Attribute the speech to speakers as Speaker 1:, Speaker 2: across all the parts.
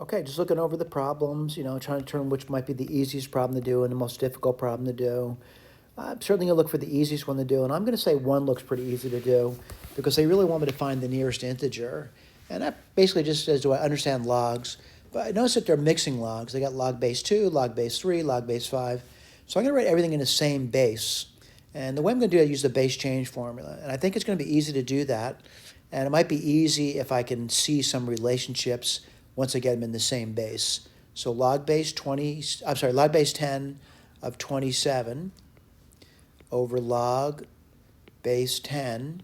Speaker 1: Okay, just looking over the problems, trying to determine which might be the easiest problem to do and the most difficult problem to do. I'm certainly going to look for the easiest one to do, and I'm going to say one looks pretty easy to do because they really want me to find the nearest integer. And that basically just says, do I understand logs? But I notice that they're mixing logs. They got log base 2, log base 3, log base 5. So I'm going to write everything in the same base. And the way I'm going to do it is use the base change formula. And I think it's going to be easy to do that. And it might be easy if I can see some relationships once I get them in the same base. So log base 10 of 27 over log base 10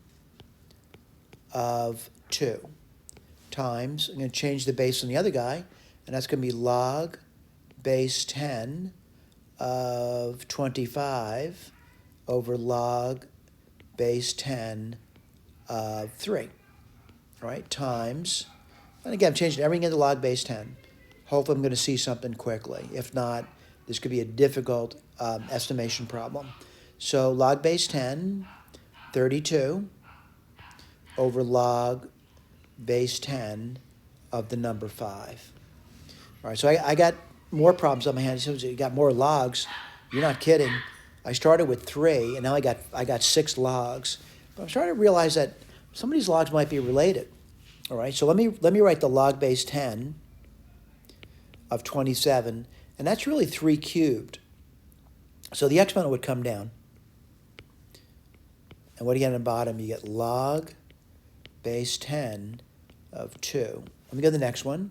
Speaker 1: of 2 times, I'm going to change the base on the other guy, and that's going to be log base 10 of 25 over log base 10 of 3, all right, times, and again, I'm changing everything into log base 10. Hopefully I'm going to see something quickly. If not, this could be a difficult estimation problem. So log base 10, 32, over log base 10 of the number 5. All right, so I got more problems on my hands. You got more logs. You're not kidding. I started with 3, and now I got 6 logs. But I'm starting to realize that some of these logs might be related. All right, so let me write the log base 10 of 27, and that's really 3 cubed. So the exponent would come down. And what do you get on the bottom? You get log base 10 of 2. Let me go to the next one.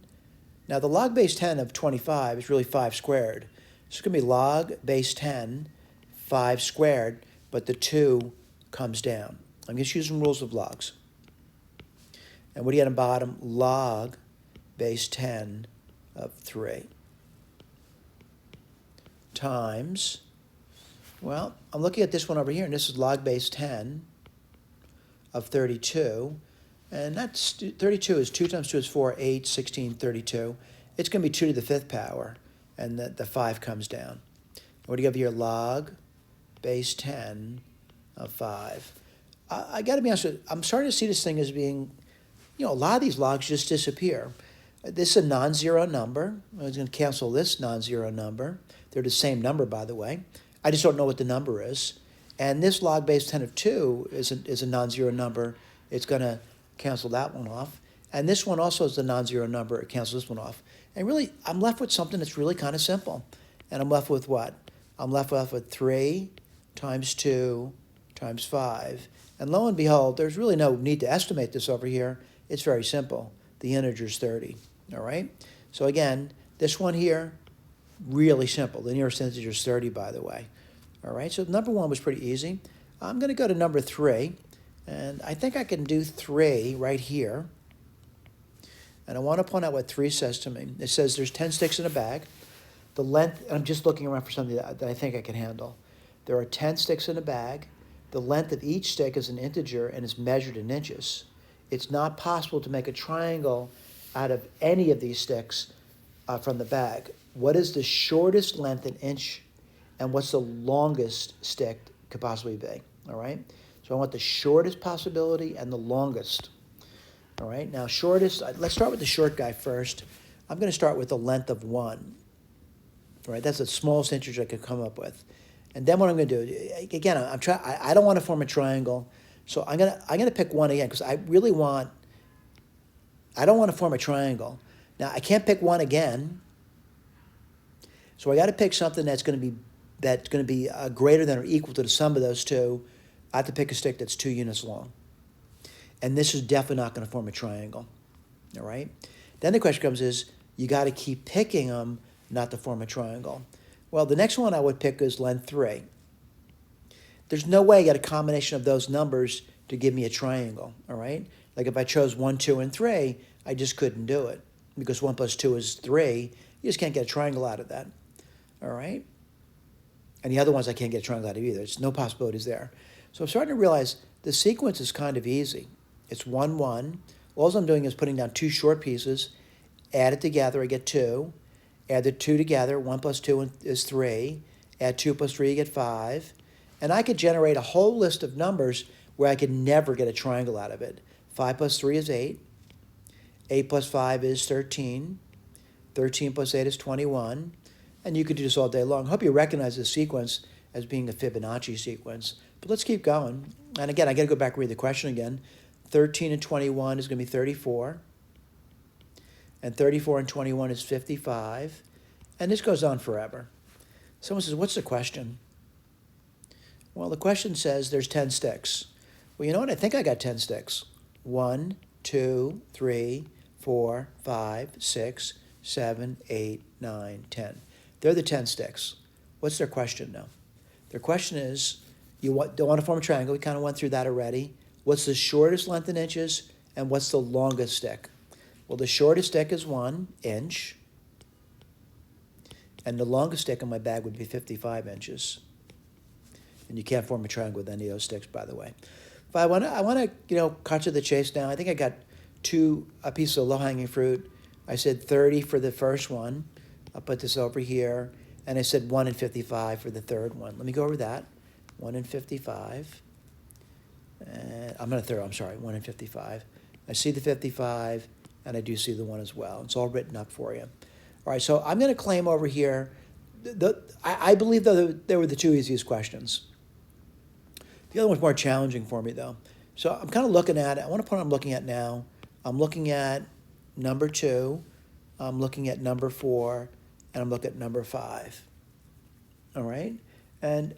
Speaker 1: Now the log base 10 of 25 is really 5 squared. So it's going to be log base 10, 5 squared, but the 2 comes down. I'm just using rules of logs. And what do you get on the bottom? Log base 10 of 3 times, well, I'm looking at this one over here, and this is log base 10 of 32, and that's 32 is 2 times 2 is 4, 8, 16, 32. It's going to be 2 to the 5th power, and the 5 comes down. What do you have here? Log base 10 of 5. I got to be honest with you, I'm starting to see this thing as being, a lot of these logs just disappear. This is a non-zero number. I was going to cancel this non-zero number. They're the same number, by the way. I just don't know what the number is. And this log base 10 of 2 is a non-zero number. It's going to cancel that one off. And this one also is a non-zero number. It cancels this one off. And really, I'm left with something that's really kind of simple. And I'm left with what? I'm left with 3 times 2 times 5. And lo and behold, there's really no need to estimate this over here. It's very simple. The integer is 30. All right? So again, this one here, really simple. The nearest integer is 30, by the way. All right, so number 1 was pretty easy. I'm going to go to number 3, and I think I can do 3 right here. And I want to point out what 3 says to me. It says there's 10 sticks in a bag. The length, I'm just looking around for something that I think I can handle. There are 10 sticks in a bag. The length of each stick is an integer and is measured in inches. It's not possible to make a triangle out of any of these sticks from the bag. What is the shortest length in inch, and what's the longest stick could possibly be? All right? So I want the shortest possibility and the longest. All right? Now, shortest, let's start with the short guy first. I'm going to start with the length of 1. All right? That's the smallest integer I could come up with. And then what I'm going to do, again, I don't want to form a triangle, so I'm going to pick 1 again because I don't want to form a triangle. Now, I can't pick 1 again, so I got to pick something that's going to be greater than or equal to the sum of those two. I have to pick a stick that's 2 units long. And this is definitely not going to form a triangle. All right? Then the question comes is, you got to keep picking them not to form a triangle. Well, the next one I would pick is length 3. There's no way I get a combination of those numbers to give me a triangle. All right? Like if I chose 1, 2, and 3, I just couldn't do it. Because 1 plus 2 is 3. You just can't get a triangle out of that. All right? And the other ones I can't get a triangle out of either. There's no possibilities there. So I'm starting to realize the sequence is kind of easy. It's 1, 1. All I'm doing is putting down 2 short pieces, add it together, I get 2. Add the 2 together, 1 plus 2 is 3. Add 2 plus 3, you get 5. And I could generate a whole list of numbers where I could never get a triangle out of it. 5 plus 3 is 8. 8 plus 5 is 13. 13 plus 8 is 21. And you could do this all day long. I hope you recognize this sequence as being a Fibonacci sequence. But let's keep going. And again, I got to go back and read the question again. 13 and 21 is going to be 34. And 34 and 21 is 55. And this goes on forever. Someone says, what's the question? Well, the question says there's 10 sticks. Well, you know what? I think I got 10 sticks. 1, 2, 3, 4, 5, 6, 7, 8, 9, 10. They're the 10 sticks. What's their question now? Their question is, don't want to form a triangle. We kind of went through that already. What's the shortest length in inches, and what's the longest stick? Well, the shortest stick is 1 inch, and the longest stick in my bag would be 55 inches. And you can't form a triangle with any of those sticks, by the way. But I want to, cut to the chase now. I think I got a piece of low-hanging fruit. I said 30 for the first one. I'll put this over here. And I said 1 and 55 for the third one. Let me go over that. 1 and 55. And I'm not 1 and 55. I see the 55, and I do see the 1 as well. It's all written up for you. All right, so I'm going to claim over here, I believe that they were the two easiest questions. The other one's more challenging for me, though. So I'm kind of looking at it. I want to put what I'm looking at now. I'm looking at number 2. I'm looking at number 4. And I'm looking at number 5. All right? And,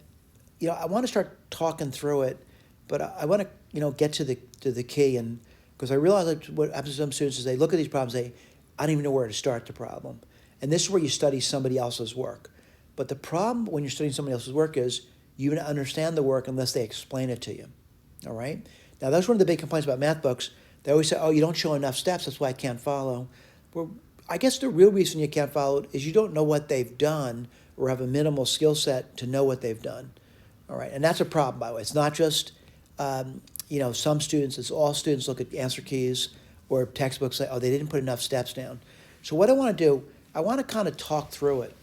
Speaker 1: I want to start talking through it, but I want to, get to the key. And because I realize what happens to some students is they look at these problems, I don't even know where to start the problem. And this is where you study somebody else's work. But the problem when you're studying somebody else's work is you don't understand the work unless they explain it to you. All right? Now, that's one of the big complaints about math books. They always say, oh, you don't show enough steps, that's why I can't follow. Well, I guess the real reason you can't follow it is you don't know what they've done or have a minimal skill set to know what they've done. All right? And that's a problem, by the way. It's not just, some students. It's all students look at answer keys or textbooks say, oh, they didn't put enough steps down. So what I want to do, I want to kind of talk through it.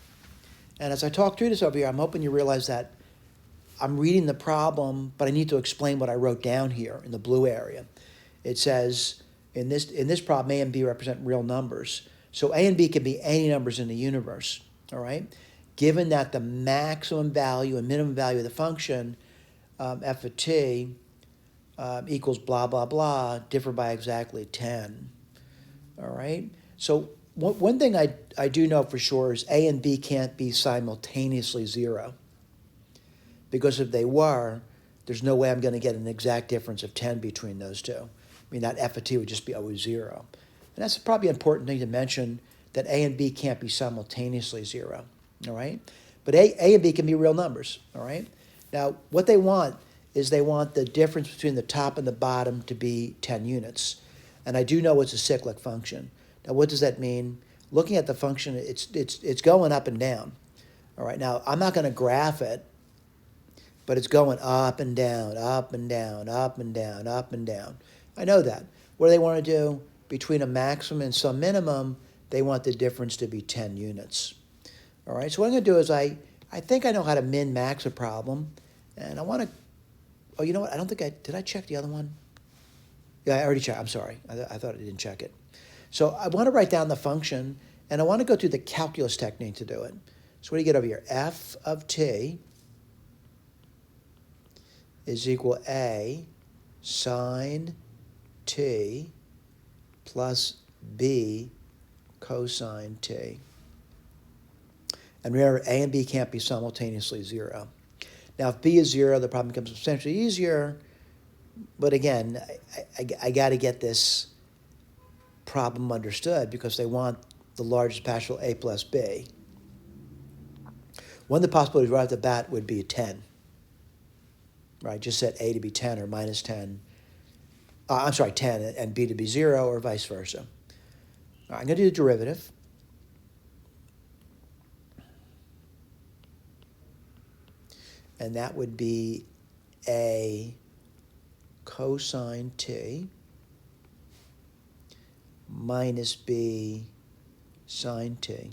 Speaker 1: And as I talk through this over here, I'm hoping you realize that I'm reading the problem, but I need to explain what I wrote down here in the blue area. It says, in this problem, A and B represent real numbers. So A and B can be any numbers in the universe, all right? Given that the maximum value and minimum value of the function, f of t, equals blah, blah, blah, differ by exactly 10, all right? So one thing I do know for sure is A and B can't be simultaneously 0. Because if they were, there's no way I'm going to get an exact difference of 10 between those two. I mean, that f of t would just be always 0. And that's probably an important thing to mention, that A and B can't be simultaneously 0, all right? But A and B can be real numbers, all right? Now, what they want is they want the difference between the top and the bottom to be 10 units. And I do know it's a cyclic function. Now, what does that mean? Looking at the function, it's going up and down, all right? Now, I'm not going to graph it, but it's going up and down, up and down, up and down, up and down. I know that. What do they want to do? Between a maximum and some minimum, they want the difference to be 10 units. All right, so what I'm going to do is I think I know how to min-max a problem, and I want to, oh, you know what? I don't think did I check the other one? Yeah, I already checked. I'm sorry. I thought I didn't check it. So I want to write down the function, and I want to go through the calculus technique to do it. So what do you get over here? F of t is equal A sine t plus b cosine t. And remember, A and B can't be simultaneously 0. Now, if B is 0, the problem becomes substantially easier. But again, I got to get this problem understood because they want the largest partial A plus B. One of the possibilities right off the bat would be a 10. Right, just set A to be 10 or minus 10. 10 and B to be 0 or vice versa. All right, I'm going to do the derivative. And that would be A cosine t minus B sine t.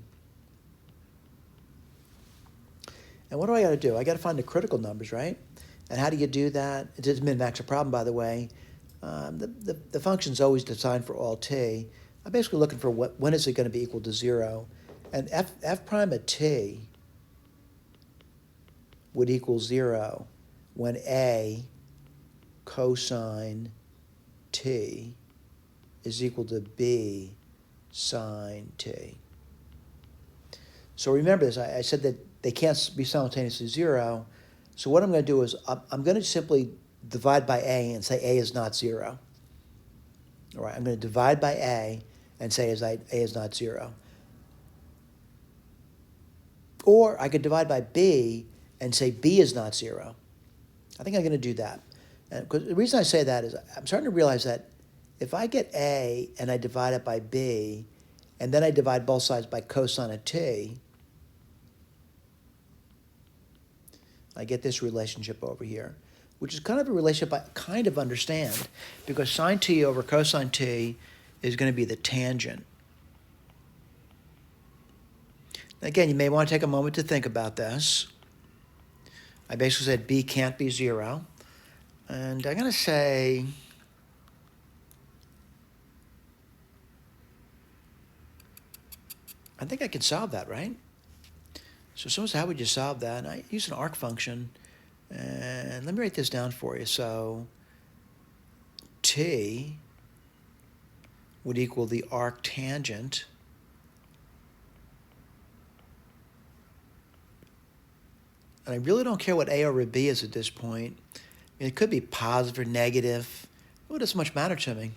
Speaker 1: And what do I got to do? I got to find the critical numbers, right? And how do you do that? It doesn't min-max a problem, by the way. The function's always designed for all t, I'm basically looking for when is it going to be equal to 0. And f prime of t would equal 0 when a cosine t is equal to b sine t. So remember this, I said that they can't be simultaneously 0. So what I'm going to do is I'm going to simply divide by a and say a is not 0. All right, I'm going to divide by a and say a is not 0. Or I could divide by b and say b is not 0. I think I'm going to do that. And because the reason I say that is I'm starting to realize that if I get a and I divide it by b, and then I divide both sides by cosine of t, I get this relationship over here, which is kind of a relationship I kind of understand, because sine t over cosine t is going to be the tangent. Again, you may want to take a moment to think about this. I basically said b can't be 0. And I'm going to say, I think I can solve that, right? So how would you solve that? And I use an arc function. And let me write this down for you. So t would equal the arc tangent and I really don't care what a over b is at this point. I mean, it could be positive or negative. It doesn't much matter to me.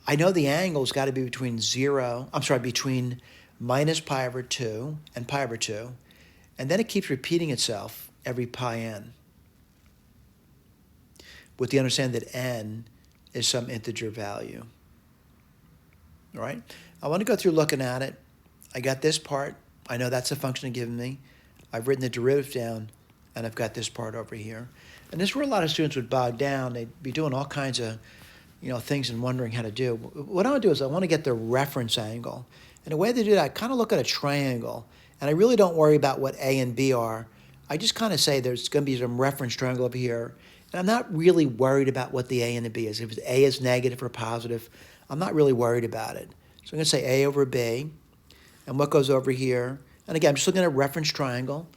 Speaker 1: I know the angle's got to be between between minus pi over 2 and pi over 2. And then it keeps repeating itself every pi n, with the understanding that n is some integer value. All right? I want to go through looking at it. I got this part. I know that's a function it's given me. I've written the derivative down, and I've got this part over here. And this is where a lot of students would bog down. They'd be doing all kinds of things and wondering how to do. What I want to do is I want to get the reference angle. And the way they do that, I kind of look at a triangle, and I really don't worry about what A and B are. I just kind of say there's going to be some reference triangle over here, and I'm not really worried about what the A and the B is. If A is negative or positive, I'm not really worried about it. So I'm going to say A over B, and what goes over here. And again, I'm just looking at a reference triangle.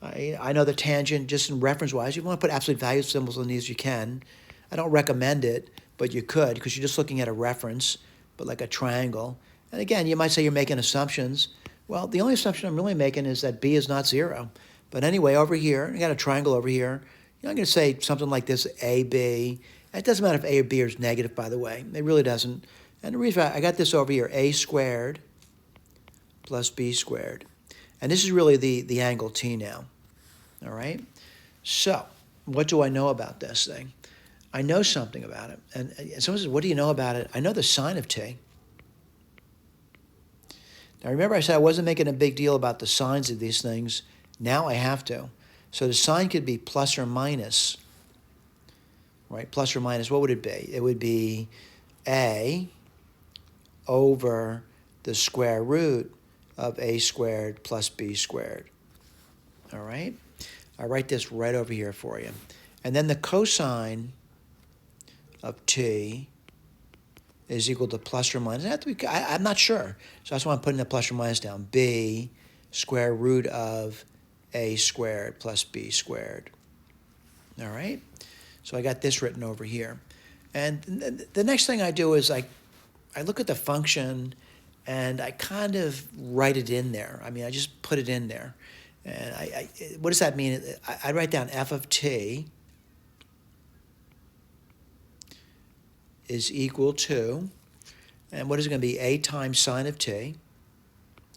Speaker 1: I know the tangent, just in reference-wise, you want to put absolute value symbols on these, you can. I don't recommend it, but you could, because you're just looking at a reference, but like a triangle. And again, you might say you're making assumptions. Well, the only assumption I'm really making is that B is not 0. But anyway, over here, you got a triangle over here. I'm going to say something like this, AB. It doesn't matter if A or B is negative, by the way. It really doesn't. And the reason I got this over here, A squared plus B squared. And this is really the angle T now. All right? So, what do I know about this thing? I know something about it. And someone says, what do you know about it? I know the sine of t. Now, remember I said I wasn't making a big deal about the signs of these things. Now I have to. So the sine could be plus or minus. Right? Plus or minus, what would it be? It would be a over the square root of a squared plus b squared. All right? I write this right over here for you. And then the cosine of t is equal to plus or minus. I'm not sure. So that's why I'm putting the plus or minus down. B square root of a squared plus b squared. All right? So I got this written over here. And the next thing I do is I look at the function and I kind of write it in there. I mean, I just put it in there. And what does that mean? I write down f of t is equal to, and what is it going to be? A times sine of t.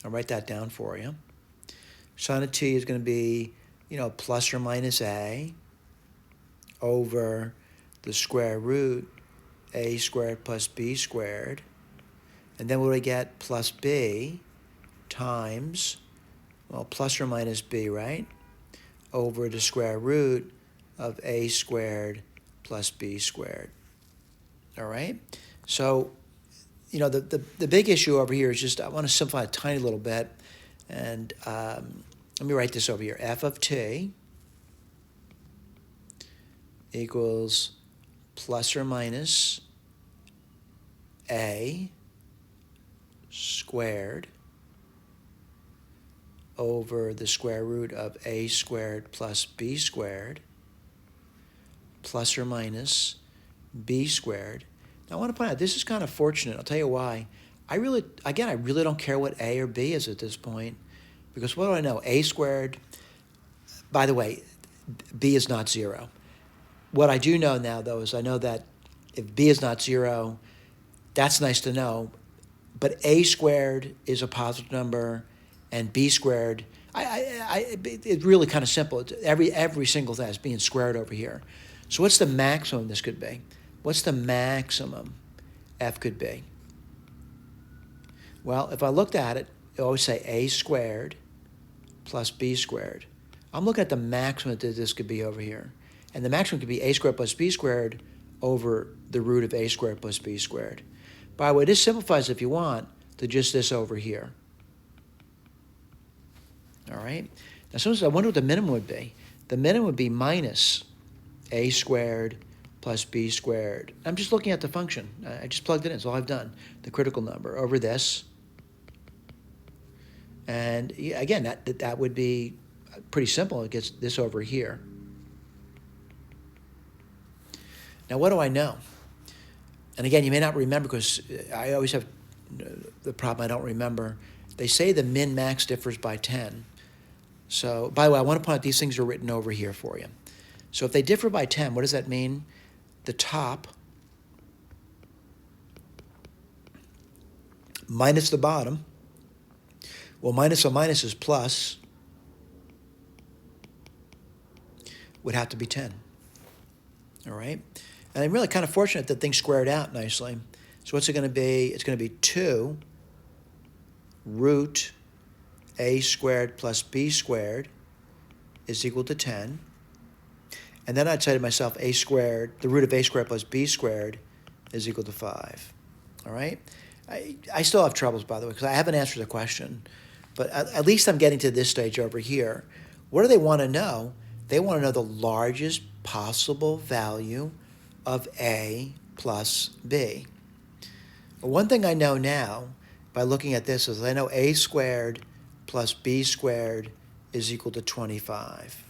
Speaker 1: I'll write that down for you. Sine of t is going to be, plus or minus a over the square root a squared plus b squared. And then what do I get? Plus b times, plus or minus b, right? Over the square root of a squared plus b squared. All right? So, the big issue over here is just I want to simplify a tiny little bit. And let me write this over here. F of t equals plus or minus a squared over the square root of a squared plus b squared plus or minus b squared. Now I want to point out, this is kind of fortunate. I'll tell you why. I really don't care what a or b is at this point, because what do I know? A squared, by the way, b is not 0. What I do know now, though, is I know that if b is not 0, that's nice to know, but a squared is a positive number, and b squared, it's really kind of simple. Every single thing is being squared over here. So what's the maximum this could be? What's the maximum f could be? Well, if I looked at it, it always say a squared plus b squared. I'm looking at the maximum that this could be over here. And the maximum could be a squared plus b squared over the root of a squared plus b squared. By the way, this simplifies, if you want, to just this over here. All right? Now, sometimes I wonder what the minimum would be. The minimum would be minus a squared plus b squared. I'm just looking at the function. I just plugged it in. That's all I've done. The critical number over this. And again, that would be pretty simple. It gets this over here. Now, what do I know? And again, you may not remember, because I always have the problem I don't remember. They say the min-max differs by 10. So, by the way, I want to point out these things are written over here for you. So if they differ by 10, what does that mean? The top minus the bottom. Well, minus a minus is plus. Would have to be 10. All right? And I'm really kind of fortunate that things squared out nicely. So what's it going to be? It's going to be 2 root a squared plus b squared is equal to 10. And then I'd say to myself, a squared, the root of a squared plus b squared is equal to 5. All right? I still have troubles, by the way, because I haven't answered the question. But at least I'm getting to this stage over here. What do they want to know? They want to know the largest possible value of a plus b. One thing I know now by looking at this is I know a squared plus b squared is equal to 25.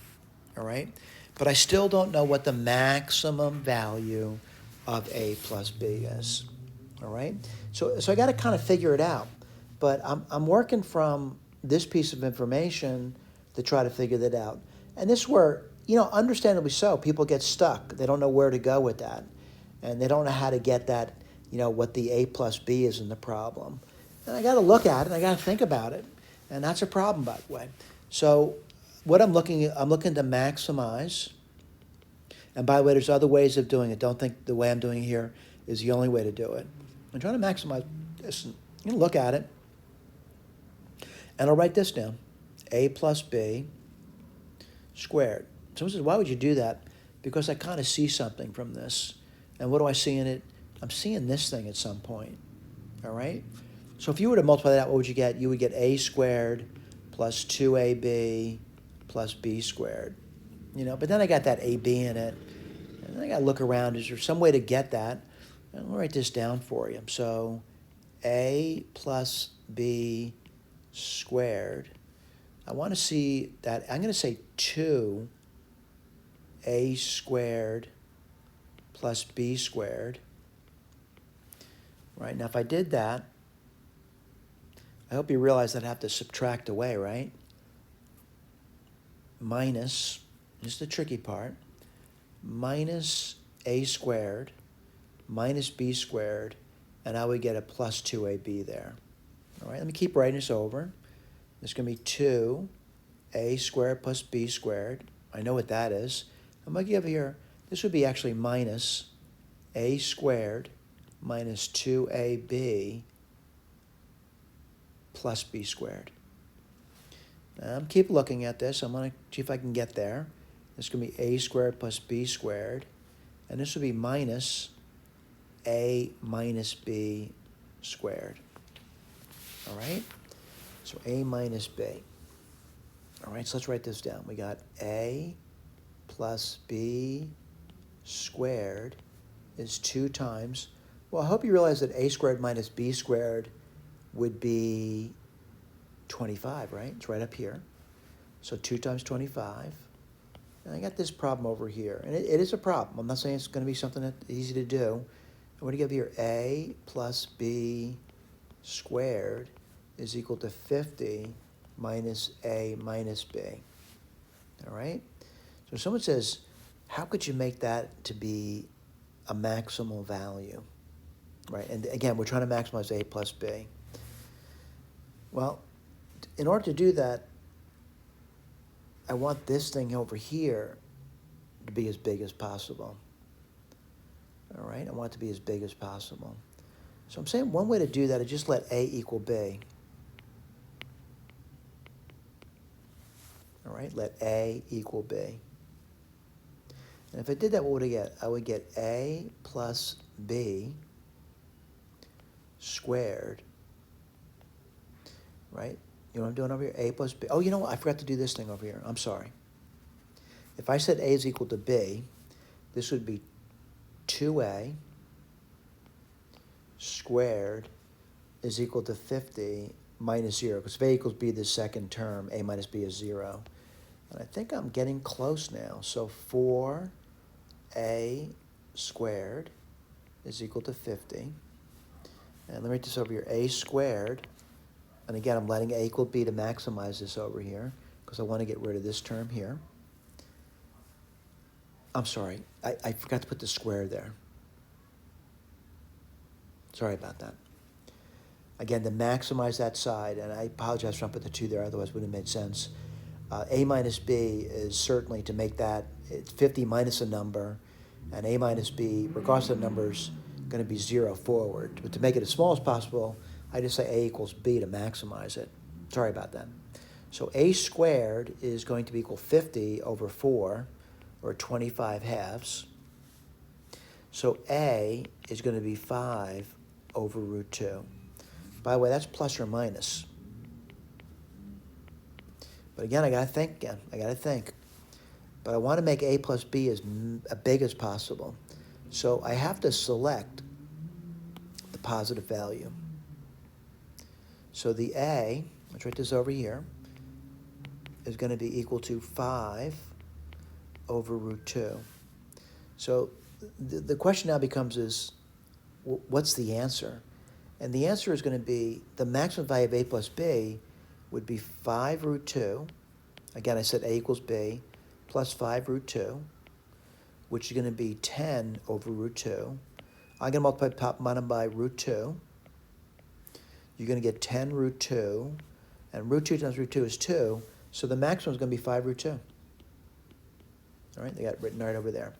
Speaker 1: All right? But I still don't know what the maximum value of a plus b is. All right? So I got to kind of figure it out. But I'm working from this piece of information to try to figure that out. And this is where, understandably so, people get stuck. They don't know where to go with that. And they don't know how to get that, what the a plus b is in the problem. And I got to look at it, and I got to think about it. And that's a problem, by the way. So what I'm looking to maximize. And by the way, there's other ways of doing it. Don't think the way I'm doing it here is the only way to do it. I'm trying to maximize this. You can look at it. And I'll write this down. A plus b squared. Someone says, why would you do that? Because I kind of see something from this. And what do I see in it? I'm seeing this thing at some point. All right? So if you were to multiply that out, what would you get? You would get a squared plus 2ab plus b squared. But then I got that ab in it. And then I got to look around. Is there some way to get that? And I'll write this down for you. So a plus b squared. I want to see that. I'm going to say 2a squared plus b squared. Right? Now, if I did that, I hope you realize that I have to subtract away, right? Minus, this is the tricky part, minus a squared minus b squared, and I would get a plus 2ab there. All right, let me keep writing this over. There's going to be 2a squared plus b squared. I know what that is. I'm going to give here, this would be actually minus a squared minus 2ab plus b squared. Now, keep looking at this. I'm going to see if I can get there. This is going to be a squared plus b squared. And this would be minus a minus b squared. All right? So a minus b. All right, so let's write this down. We got a plus b squared is 2 times. Well, I hope you realize that a squared minus b squared would be 25, right? It's right up here. So 2 times 25. And I got this problem over here. And it is a problem. I'm not saying it's going to be something that's easy to do. And what do you have here? A plus B squared is equal to 50 minus A minus B. All right? So someone says, how could you make that to be a maximal value? Right? And again, we're trying to maximize A plus B. Well, in order to do that, I want this thing over here to be as big as possible. All right? I want it to be as big as possible. So I'm saying one way to do that is just let A equal B. All right? Let A equal B. And if I did that, what would I get? I would get A plus B squared. Right? You know what I'm doing over here? A plus B. Oh, you know what? I forgot to do this thing over here. I'm sorry. If I said A is equal to B, this would be 2A squared is equal to 50 minus 0. Because if A equals B, the second term, A minus B is 0. And I think I'm getting close now. So 4A squared is equal to 50. And let me write this over here. A squared. And again, I'm letting A equal B to maximize this over here because I want to get rid of this term here. I'm sorry. I forgot to put the square there. Sorry about that. Again, to maximize that side, and I apologize for not putting the 2 there, otherwise it wouldn't have made sense. A minus B is certainly to make that, it's 50 minus a number, and A minus B, regardless of the numbers, going to be 0 forward. But to make it as small as possible, I just say A equals B to maximize it. Sorry about that. So A squared is going to be equal 50 over 4, or 25 halves. So A is going to be 5 over root 2. By the way, that's plus or minus. But again, I got to think again. I got to think. But I want to make A plus B as big as possible. So I have to select the positive value. So the A, let's write this over here, is going to be equal to 5 over root 2. So the question now becomes is, what's the answer? And the answer is going to be the maximum value of A plus B would be 5 root 2. Again, I said A equals B plus 5 root 2, which is going to be 10 over root 2. I'm going to multiply top and bottom by root 2. You're going to get 10 root 2, and root 2 times root 2 is 2, so the maximum is going to be 5 root 2. All right, they got it written right over there.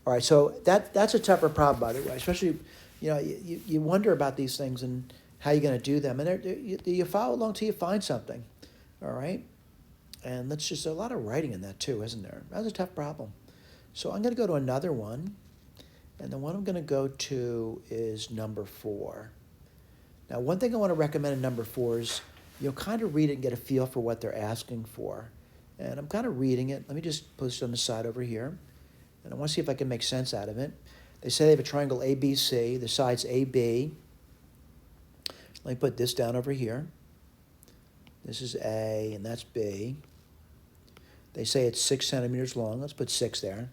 Speaker 1: All right, so that's a tougher problem, by the way, especially, you know, you wonder about these things and how you're going to do them, and you follow along till you find something, all right? And that's just a lot of writing in that too, isn't there? That's a tough problem. So I'm going to go to another one, and the one I'm going to go to is number 4. Now, one thing I want to recommend in number 4 is you'll kind of read it and get a feel for what they're asking for. And I'm kind of reading it. Let me just put this on the side over here. And I want to see if I can make sense out of it. They say they have a triangle ABC, the sides AB. Let me put this down over here. This is A, and that's B. They say it's 6 centimeters long. Let's put 6 there.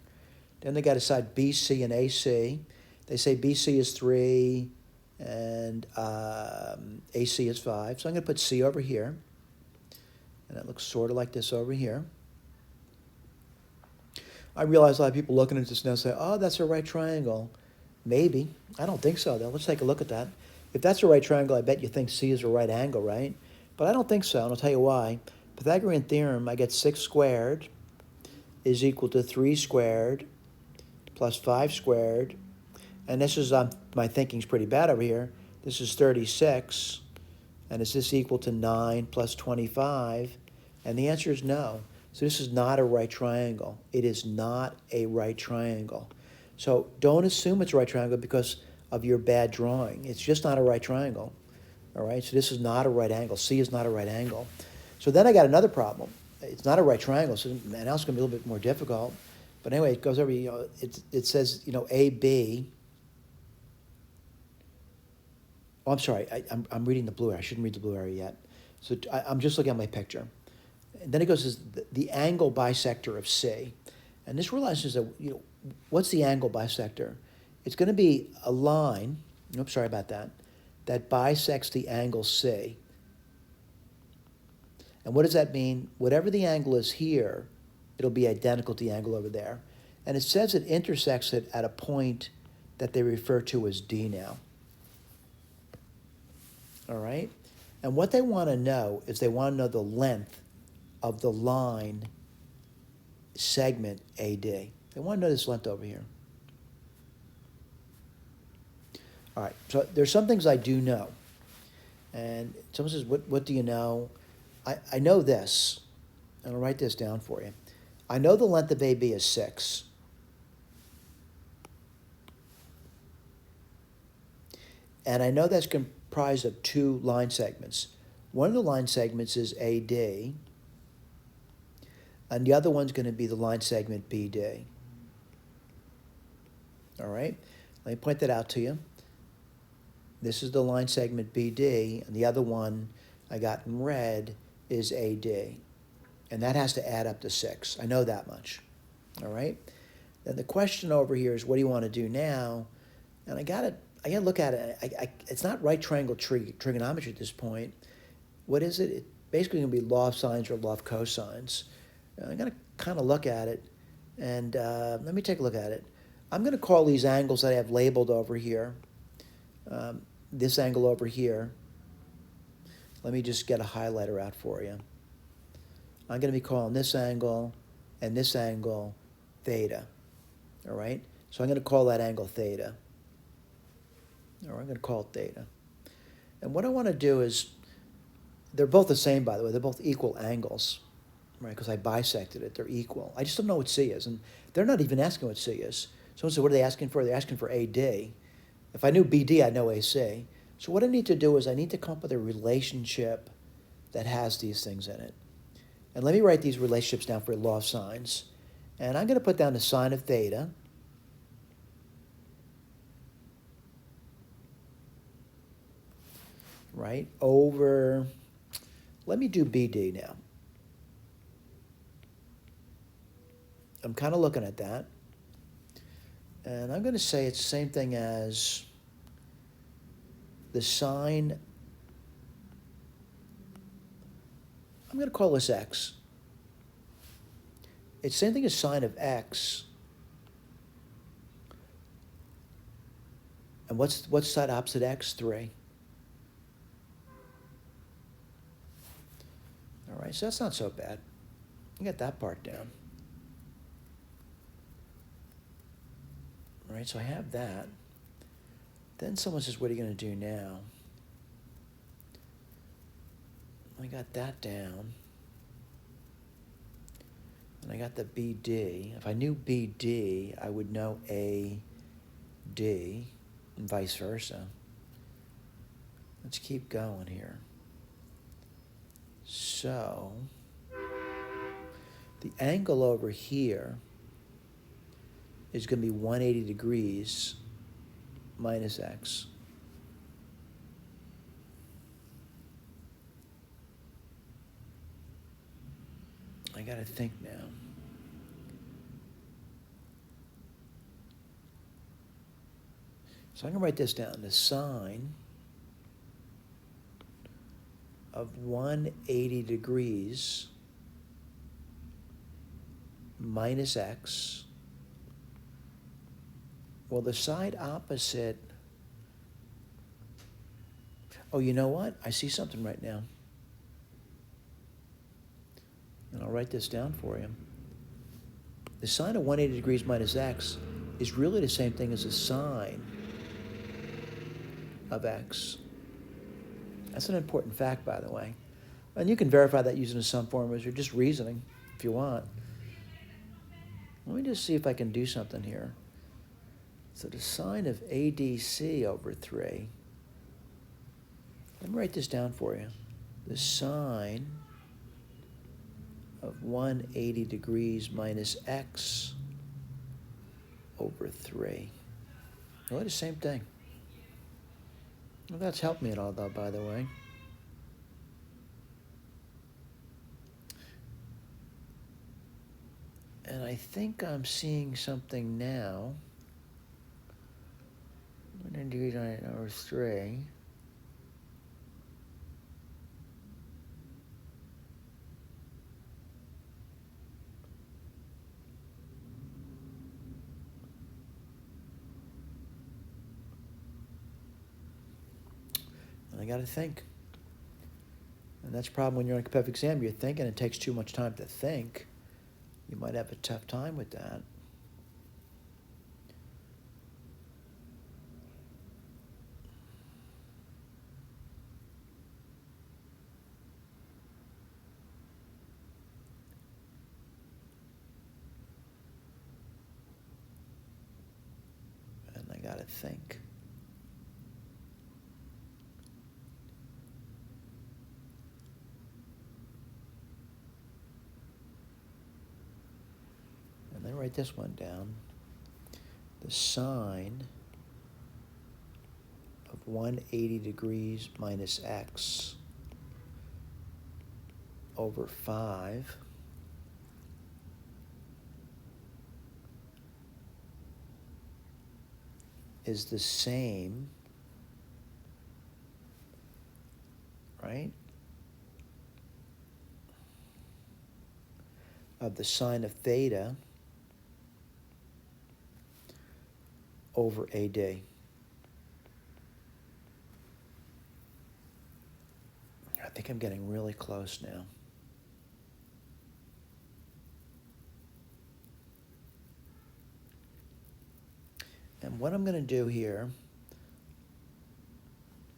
Speaker 1: Then they got a side BC and AC. They say BC is 3, and AC is 5. So I'm going to put C over here. And it looks sort of like this over here. I realize a lot of people looking at this now say, oh, that's a right triangle. Maybe. I don't think so, though. Let's take a look at that. If that's a right triangle, I bet you think C is a right angle, right? But I don't think so, and I'll tell you why. Pythagorean theorem, I get 6 squared is equal to 3 squared plus 5 squared. And this is, my thinking's pretty bad over here. This is 36. And is this equal to 9 plus 25? And the answer is no. So this is not a right triangle. It is not a right triangle. So don't assume it's a right triangle because of your bad drawing. It's just not a right triangle. All right, so this is not a right angle. C is not a right angle. So then I got another problem. It's not a right triangle, so now it's going to be a little bit more difficult. But anyway, it goes over, you know, it says, you know, AB Oh, I'm sorry. I'm reading the blue area. I shouldn't read the blue area yet. So I'm just looking at my picture. And then it goes as the angle bisector of C. And this realizes that, what's the angle bisector? It's going to be a line, oops, sorry about that bisects the angle C. And what does that mean? Whatever the angle is here, it'll be identical to the angle over there. And it says it intersects it at a point that they refer to as D now. All right? And what they want to know is they want to know the length of the line segment AD. They want to know this length over here. All right, so there's some things I do know. And someone says, what do you know? I know this, and I'll write this down for you. I know the length of AB is 6. And I know that's comprised of 2 line segments. One of the line segments is AD, and the other one's going to be the line segment BD. All right? Let me point that out to you. This is the line segment BD, and the other one I got in red is AD. And that has to add up to 6. I know that much. All right? Then the question over here is, what do you want to do now? And I got to look at it. It's not right triangle trigonometry at this point. What is it? It's basically going to be law of sines or law of cosines. I'm going to kind of look at it, and let me take a look at it. I'm going to call these angles that I have labeled over here, this angle over here. Let me just get a highlighter out for you. I'm going to be calling this angle and this angle theta, all right? So I'm going to call that angle theta, or I'm going to call it theta. And what I want to do is, they're both the same, by the way. They're both equal angles, right? Because I bisected it. They're equal. I just don't know what C is, and they're not even asking what C is. Someone said, what are they asking for? They're asking for AD. If I knew BD, I'd know AC. So what I need to do is I need to come up with a relationship that has these things in it. And let me write these relationships down for law of sines. And I'm going to put down the sine of theta. Right, over, let me do BD now. I'm kind of looking at that. And I'm going to say it's the same thing as the sine, I'm going to call this x. It's the same thing as sine of x. And what's side opposite x? 3. All right, so that's not so bad. You got that part down. All right, so I have that. Then someone says, what are you going to do now? I got that down. And I got the BD. If I knew BD, I would know AD, and vice versa. Let's keep going here. So, the angle over here is going to be 180 degrees minus x. I got to think now. So I'm going to write this down. The sine of 180 degrees minus x. Well, the side opposite, oh, you know what? I see something right now. And I'll write this down for you. The sine of 180 degrees minus x is really the same thing as the sine of x. That's an important fact, by the way. And you can verify that using some formulas or just reasoning if you want. Let me just see if I can do something here. So the sine of ADC over 3, let me write this down for you. The sine of 180 degrees minus x over 3. Well, the same thing. Well, that's helped me at all, though, by the way. And I think I'm seeing something now. 1 degrees over 3. And I got to think. And that's the problem when you're on a competitive exam. You're thinking, it takes too much time to think. You might have a tough time with that. And I got to think. And then write this one down. The sine of 180 degrees minus x over 5 is the same, right, of the sine of theta over AD. I think I'm getting really close now. And what I'm going to do here,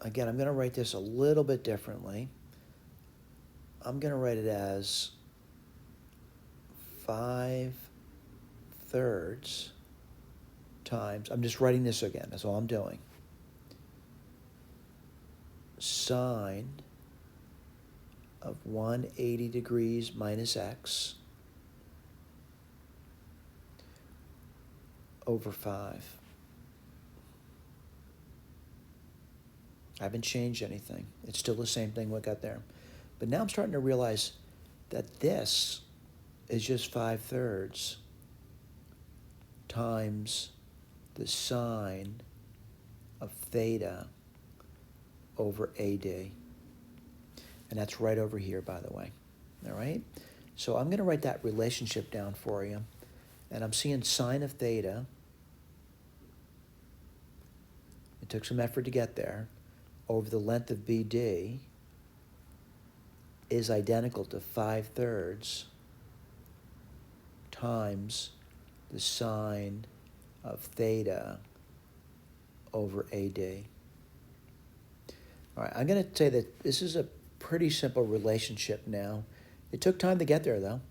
Speaker 1: again, I'm going to write this a little bit differently. I'm going to write it as 5/3 times, I'm just writing this again, that's all I'm doing, sine of 180 degrees minus x over 5. I haven't changed anything. It's still the same thing we got there. But now I'm starting to realize that this is just 5/3 times the sine of theta over AD. And that's right over here, by the way. All right? So I'm going to write that relationship down for you. And I'm seeing sine of theta. It took some effort to get there. Over the length of BD is identical to 5/3 times the sine of theta over AD. All right, I'm going to say that this is a pretty simple relationship now. It took time to get there, though.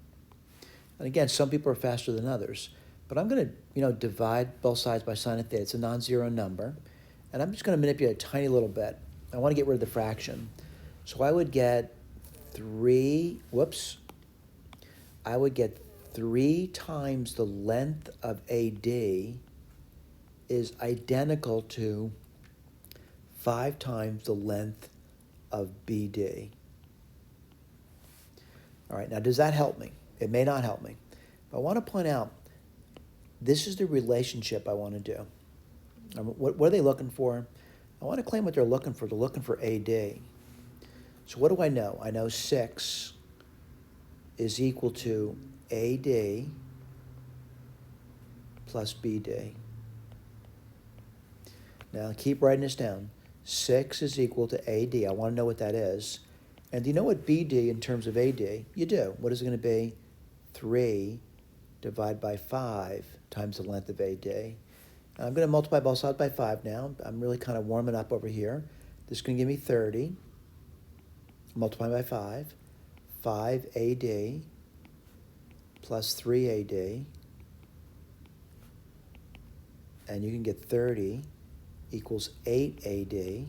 Speaker 1: And again, some people are faster than others. But I'm going to, divide both sides by sine of theta. It's a non-zero number. And I'm just going to manipulate a tiny little bit. I want to get rid of the fraction. So I would get 3 times the length of AD is identical to 5 times the length of BD. All right, now does that help me? It may not help me. But I want to point out, this is the relationship I want to do. What are they looking for? I want to claim what they're looking for. They're looking for AD. So what do I know? I know 6 is equal to AD plus BD. Now keep writing this down. 6 is equal to AD. I want to know what that is. And do you know what BD in terms of AD? You do. What is it going to be? 3 divided by 5 times the length of AD. I'm going to multiply both sides by 5 now. I'm really kind of warming up over here. This is going to give me 30. Multiply by 5. 5 AD plus 3 AD. And you can get 30 equals 8 AD.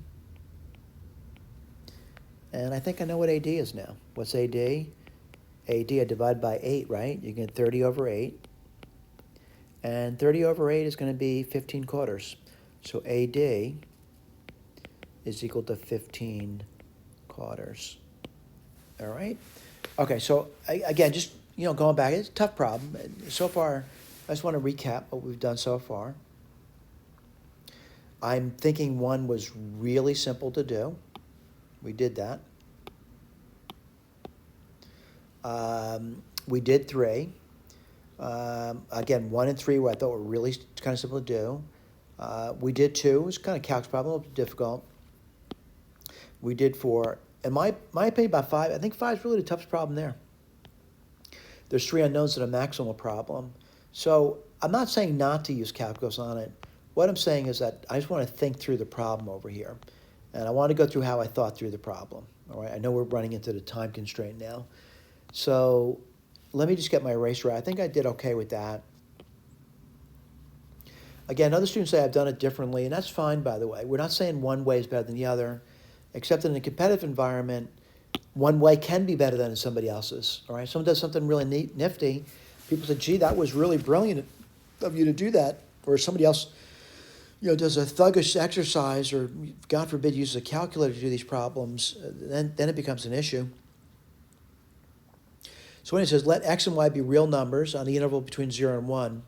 Speaker 1: And I think I know what AD is now. What's AD? AD, I divide by 8, right? You get 30 over 8. And 30 over 8 is going to be 15 quarters. So AD is equal to 15 quarters. All right? Okay, so again, just, going back, it's a tough problem. So far, I just want to recap what we've done so far. I'm thinking 1 was really simple to do. We did that. We did 3. Again, 1 and 3 I thought were really kind of simple to do. We did 2. It was kind of calc problem, a little bit difficult. We did 4. And my opinion about 5, I think 5 is really the toughest problem there. There's 3 unknowns in a maximal problem. So I'm not saying not to use calculus on it. What I'm saying is that I just want to think through the problem over here. And I want to go through how I thought through the problem. All right, I know we're running into the time constraint now. So let me just get my eraser out. I think I did okay with that. Again, other students say I've done it differently, and that's fine, by the way. We're not saying one way is better than the other, except in a competitive environment, one way can be better than somebody else's. All right, someone does something really neat, nifty. People say, gee, that was really brilliant of you to do that. Or somebody else, does a thuggish exercise, or God forbid, uses a calculator to do these problems. Then it becomes an issue. So when it says, let x and y be real numbers on the interval between 0 and 1.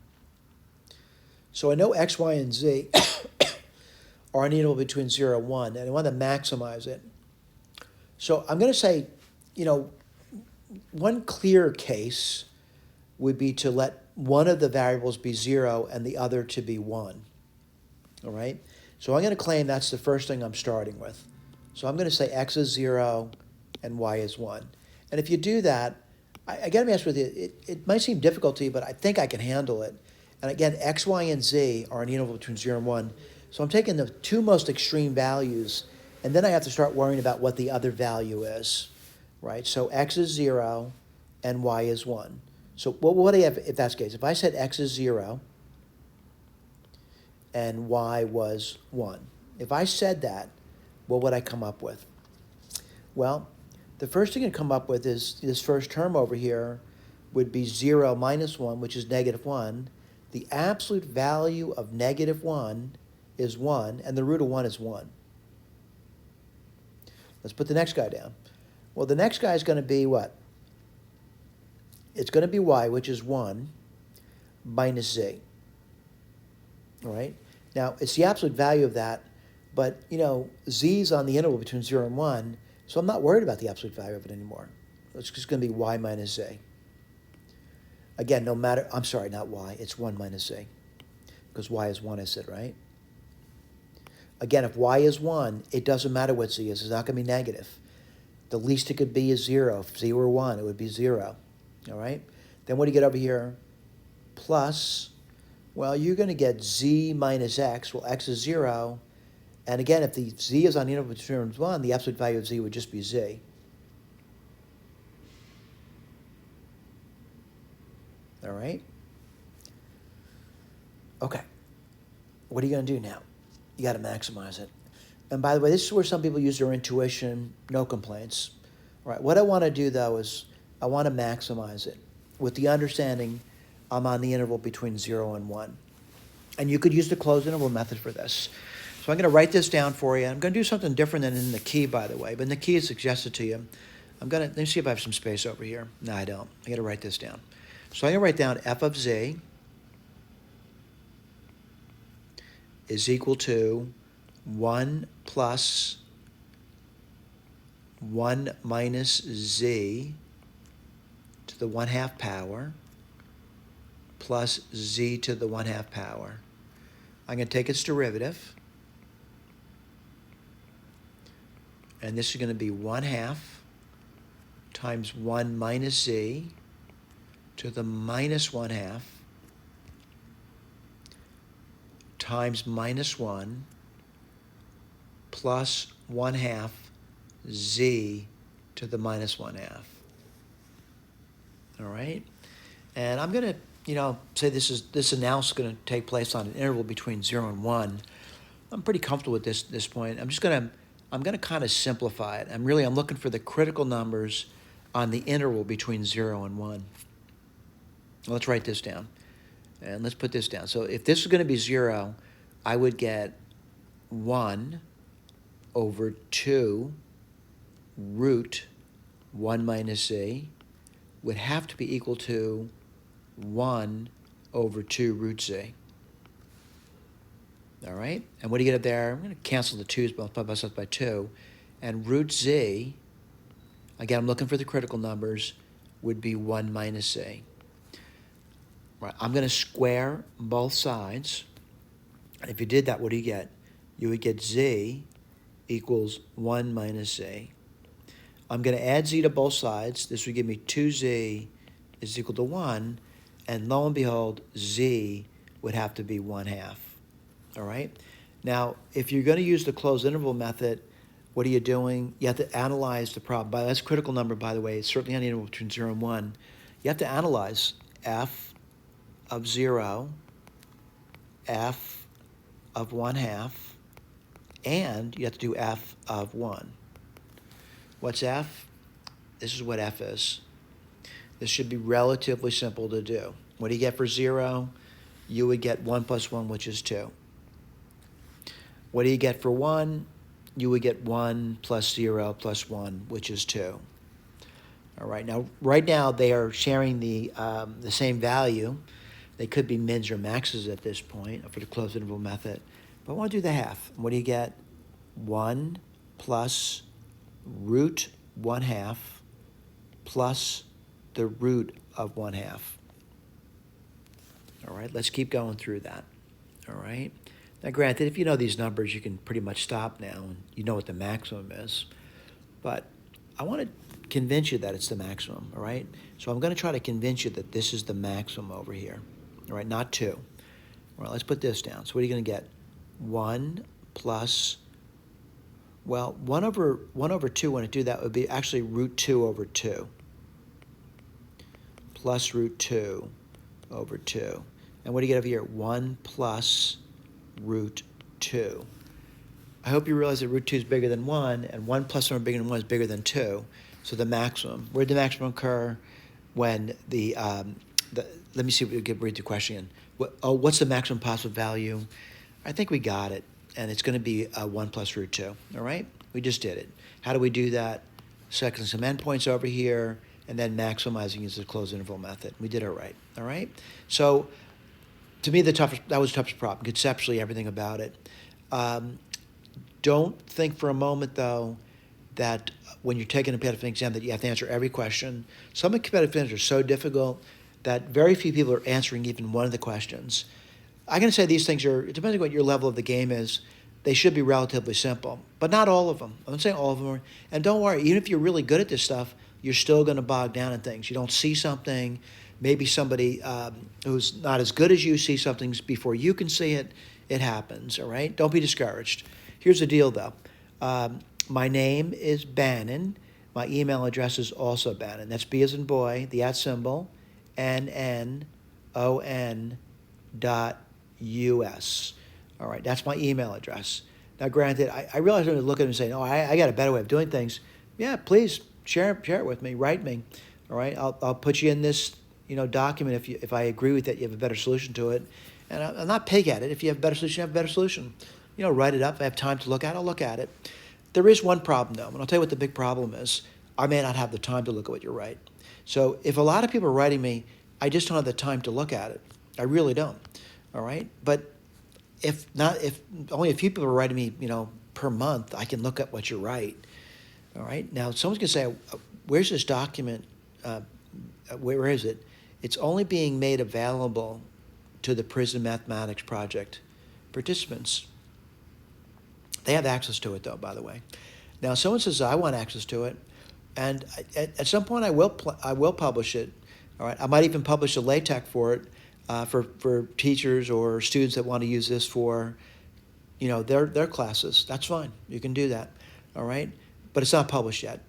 Speaker 1: So I know x, y, and z are on the interval between 0 and 1, and I want to maximize it. So I'm going to say, one clear case would be to let one of the variables be 0 and the other to be 1. All right? So I'm going to claim that's the first thing I'm starting with. So I'm going to say x is 0 and y is 1. And if you do that, I got to be honest with you, it might seem difficult to you, but I think I can handle it. And again, x, y, and z are an interval between 0 and 1. So I'm taking the 2 most extreme values, and then I have to start worrying about what the other value is, right? So x is 0 and y is 1. So what do you have if that's the case? If I said x is 0 and y was 1, if I said that, what would I come up with? Well, the first thing to come up with is this first term over here would be 0 minus 1, which is negative 1. The absolute value of negative 1 is 1, and the root of 1 is 1. Let's put the next guy down. Well, the next guy is going to be what? It's going to be y, which is 1, minus z. All right? Now, it's the absolute value of that, but, z is on the interval between 0 and 1, so I'm not worried about the absolute value of it anymore. It's just going to be y minus z. Again, no matter, I'm sorry, not y, it's 1 minus z, because y is 1, I said, right? Again, if y is 1, it doesn't matter what z is. It's not going to be negative. The least it could be is 0. If z were 1, it would be 0. All right? Then what do you get over here? Plus, well, you're going to get z minus x. Well, x is 0. And again, if the z is on the interval between 1, the absolute value of z would just be z. All right? Okay. What are you going to do now? You got to maximize it. And by the way, this is where some people use their intuition, no complaints. All right, what I want to do, though, is I want to maximize it with the understanding I'm on the interval between 0 and 1. And you could use the closed interval method for this. So I'm going to write this down for you. I'm going to do something different than in the key, by the way, but in the key is suggested to you. Let me see if I have some space over here. No, I don't. I got to write this down. So I'm going to write down f of z is equal to 1 plus 1 minus z to the 1/2 power plus z to the 1/2 power. I'm going to take its derivative. And this is going to be 1/2 times 1 minus z to the minus 1/2 times minus 1 plus 1/2 z to the minus 1/2. All right? And I'm going to, say this analysis is going to take place on an interval between 0 and 1. I'm pretty comfortable with this point. I'm going to kind of simplify it. I'm looking for the critical numbers on the interval between 0 and 1. Let's write this down. And let's put this down. So if this is going to be 0, I would get 1 over 2 root 1 minus z would have to be equal to 1 over 2 root z. All right? And what do you get up there? I'm going to cancel the 2's, multiply myself by 2. And root z, again, I'm looking for the critical numbers, would be 1 minus z. Right, I'm going to square both sides. And if you did that, what do you get? You would get z equals 1 minus z. I'm going to add z to both sides. This would give me 2z is equal to 1. And lo and behold, z would have to be 1/2. All right? Now, if you're going to use the closed interval method, what are you doing? You have to analyze the problem. That's a critical number, by the way. It's certainly on the interval between 0 and 1. You have to analyze f of 0, f of 1/2, and you have to do f of 1. What's f? This is what f is. This should be relatively simple to do. What do you get for 0? You would get 1 plus 1, which is 2. What do you get for 1? You would get 1 plus 0 plus 1, which is 2. All right, now, right now they are sharing the same value. They could be mins or maxes at this point for the closed interval method. But I want to do the half. What do you get? 1 plus root 1/2 plus the root of 1/2. All right, let's keep going through that. All right. Now, granted, if you know these numbers, you can pretty much stop now, and you know what the maximum is. But I want to convince you that it's the maximum, all right? So I'm going to try to convince you that this is the maximum over here, all right, not 2. All right, let's put this down. So what are you going to get? 1 plus, well, 1 over 2, when I do that, would be actually root 2 over 2 plus root 2 over 2. And what do you get over here? 1 plus root 2. I hope you realize that root 2 is bigger than 1, and 1 plus 1 bigger than 1 is bigger than 2. So the maximum. Where did the maximum occur? When let me see if we can read the question again. What's the maximum possible value? I think we got it, and it's going to be 1 plus root 2. All right? We just did it. How do we do that? Selecting some endpoints over here, and then maximizing using the closed interval method. We did it right. All right? So to me, that was the toughest problem, conceptually, everything about it. Don't think for a moment, though, that when you're taking a competitive exam that you have to answer every question. Some of the competitive exams are so difficult that very few people are answering even one of the questions. I'm going to say these things are, depending on what your level of the game is, they should be relatively simple, but not all of them. I'm not saying all of them are. And don't worry, even if you're really good at this stuff, you're still going to bog down in things. You don't see something, maybe somebody who's not as good as you sees something before you can see it. It happens, all right? Don't be discouraged. Here's the deal, though. My name is Bannon. My email address is also Bannon. That's B as in boy, the @ symbol, NNON.US. All right, that's my email address. Now, granted, I realize when I look at it and say, oh, I got a better way of doing things. Yeah, please share it with me. Write me. All right, I'll put you in this document if I agree with it. You have a better solution to it, and I'm not pig at it. If you have a better solution, you have a better solution. Write it up. If I have time to look at it, I'll look at it. There is one problem, though, and I'll tell you what the big problem is. I may not have the time to look at what you write. So if a lot of people are writing me, I just don't have the time to look at it. I really don't. All right, but if only a few people are writing me, per month, I can look at what you write. All right. Now, someone's going to say, "Where's this document? Where is it?" It's only being made available to the Prison Mathematics Project participants. They have access to it, though, by the way. Now, someone says, I want access to it, and at some point I will publish it. All right, I might even publish a LaTeX for it for teachers or students that want to use this for, their classes. That's fine. You can do that. All right, but it's not published yet.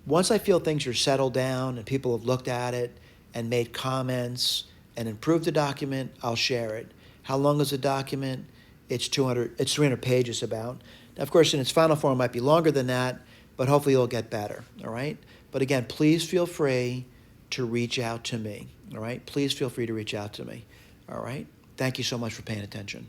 Speaker 1: Once I feel things are settled down and people have looked at it and made comments and improved the document, I'll share it. How long is the document? It's 300 pages about. Now, of course, in its final form, it might be longer than that, but hopefully it'll get better, all right? But again, please feel free to reach out to me, all right? Please feel free to reach out to me, all right? Thank you so much for paying attention.